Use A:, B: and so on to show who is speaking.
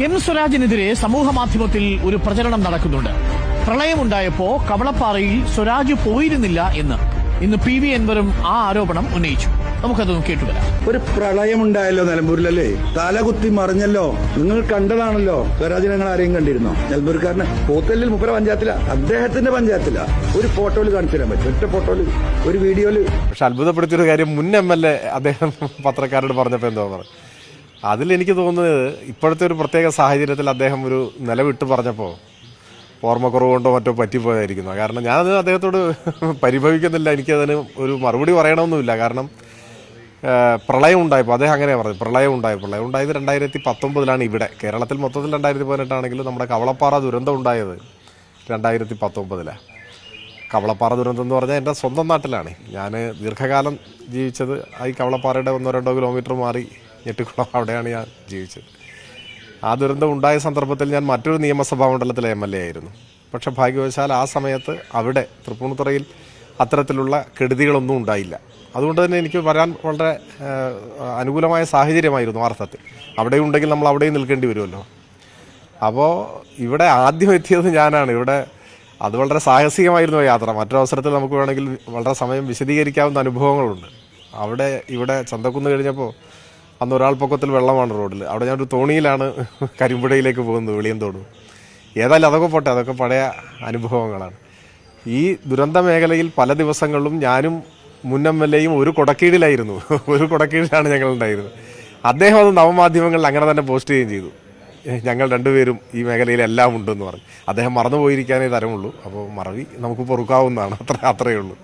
A: M സ്വരാജിനെതിരെ സമൂഹമാധ്യമത്തിൽ ഒരു പ്രചരണം നടക്കുന്നുണ്ട്. പ്രളയമുണ്ടായപ്പോ കവളപ്പാറയിൽ സ്വരാജ് പോയിരുന്നില്ല എന്ന് ഇന്ന് പി വി അൻവറും ആ ആരോപണം ഉന്നയിച്ചു. നമുക്കതൊന്ന് കേട്ടുവരാം.
B: ഒരു പ്രളയമുണ്ടായല്ലോ നിലമ്പൂരിലല്ലേ, തലകുത്തി മറിഞ്ഞല്ലോ. നിങ്ങൾ കണ്ടതാണല്ലോ. സ്വരാജിനെ നിങ്ങൾ ആരെയും കണ്ടിരുന്നോ? നിലമ്പൂർക്കാരന് പോത്തല്ലിൽ മുപ്പര പഞ്ചായത്തിലാ, അദ്ദേഹത്തിന്റെ പഞ്ചായത്തിലാ. ഒരു ഫോട്ടോയിൽ കാണിച്ചു തരാൻ പറ്റും, ഒറ്റ ഫോട്ടോയിൽ, ഒരു വീഡിയോയിൽ.
C: പക്ഷെ അത്ഭുതപ്പെടുത്തിയൊരു കാര്യം, മുൻ MLA അദ്ദേഹം പത്രക്കാരോട് പറഞ്ഞപ്പോൾ എന്തോ പറഞ്ഞു. അതിലെനിക്ക് തോന്നുന്നത് ഇപ്പോഴത്തെ ഒരു പ്രത്യേക സാഹചര്യത്തിൽ അദ്ദേഹം ഒരു നിലവിട്ട് പറഞ്ഞപ്പോൾ ഓർമ്മക്കുറവ് കൊണ്ടോ മറ്റോ പറ്റിപ്പോയായിരിക്കുന്നു. കാരണം ഞാനത് അദ്ദേഹത്തോട് പരിഭവിക്കുന്നില്ല, എനിക്കതിന് ഒരു മറുപടി പറയണമെന്നുമില്ല. കാരണം പ്രളയം ഉണ്ടായപ്പോൾ അദ്ദേഹം അങ്ങനെ പറഞ്ഞു, പ്രളയം ഉണ്ടായത് 2019 ഇവിടെ. കേരളത്തിൽ മൊത്തത്തിൽ 2018 നമ്മുടെ കവളപ്പാറ ദുരന്തം ഉണ്ടായത് 2019. കവളപ്പാറ ദുരന്തം എന്ന് പറഞ്ഞാൽ എൻ്റെ സ്വന്തം നാട്ടിലാണ്. ഞാൻ ദീർഘകാലം ജീവിച്ചത് ഈ കവളപ്പാറയുടെ 1-2 കിലോമീറ്റർ മാറി ഞെട്ടിക്കുളം, അവിടെയാണ് ഞാൻ ജീവിച്ചത്. ആ ദുരന്തം ഉണ്ടായ സന്ദർഭത്തിൽ ഞാൻ മറ്റൊരു നിയമസഭാ മണ്ഡലത്തിലെ MLA ആയിരുന്നു. പക്ഷെ ഭാഗ്യവശാൽ ആ സമയത്ത് അവിടെ തൃപ്പൂണിത്തുറയിൽ അത്തരത്തിലുള്ള കെടുതികളൊന്നും ഉണ്ടായില്ല. അതുകൊണ്ട് തന്നെ എനിക്ക് വരാൻ വളരെ അനുകൂലമായ സാഹചര്യമായിരുന്നു അർത്ഥത്തിൽ. അവിടെ ഉണ്ടെങ്കിൽ നമ്മൾ അവിടെയും നിൽക്കേണ്ടി വരുമല്ലോ. അപ്പോൾ ഇവിടെ ആദ്യം എത്തിയത് ഞാനാണ്. ഇവിടെ അത് വളരെ സാഹസികമായിരുന്നു യാത്ര. മറ്റൊരവസരത്തിൽ നമുക്ക് വേണമെങ്കിൽ വളരെ സമയം വിശദീകരിക്കാവുന്ന അനുഭവങ്ങളുണ്ട്. ഇവിടെ ചന്തക്കുന്ന് കഴിഞ്ഞപ്പോൾ അന്ന് ഒരാൾ പൊക്കത്തിൽ വെള്ളമാണ് റോഡിൽ. അവിടെ ഞാനൊരു തോണിയിലാണ് കരിമ്പുഴയിലേക്ക് പോകുന്നത്, വെളിയന്തോട്. ഏതായാലും അതൊക്കെ പോട്ടെ, അതൊക്കെ പഴയ അനുഭവങ്ങളാണ്. ഈ ദുരന്ത മേഖലയിൽ പല ദിവസങ്ങളിലും ഞാനും മുൻ MLAയും ഒരു കുടക്കീഴിലായിരുന്നു. ഒരു കുടക്കീഴിലാണ് ഞങ്ങളുണ്ടായിരുന്നത്. അദ്ദേഹം അത് നവമാധ്യമങ്ങളിൽ അങ്ങനെ തന്നെ പോസ്റ്റ് ചെയ്യുകയും ചെയ്തു. ഞങ്ങൾ രണ്ടുപേരും ഈ മേഖലയിൽ എല്ലാം ഉണ്ടെന്ന് പറഞ്ഞു. അദ്ദേഹം മറന്നുപോയിരിക്കാനേ തരമുള്ളൂ. അപ്പോൾ മറവി നമുക്ക് പൊറുക്കാവുന്നതാണ്, അത്രയേ ഉള്ളൂ.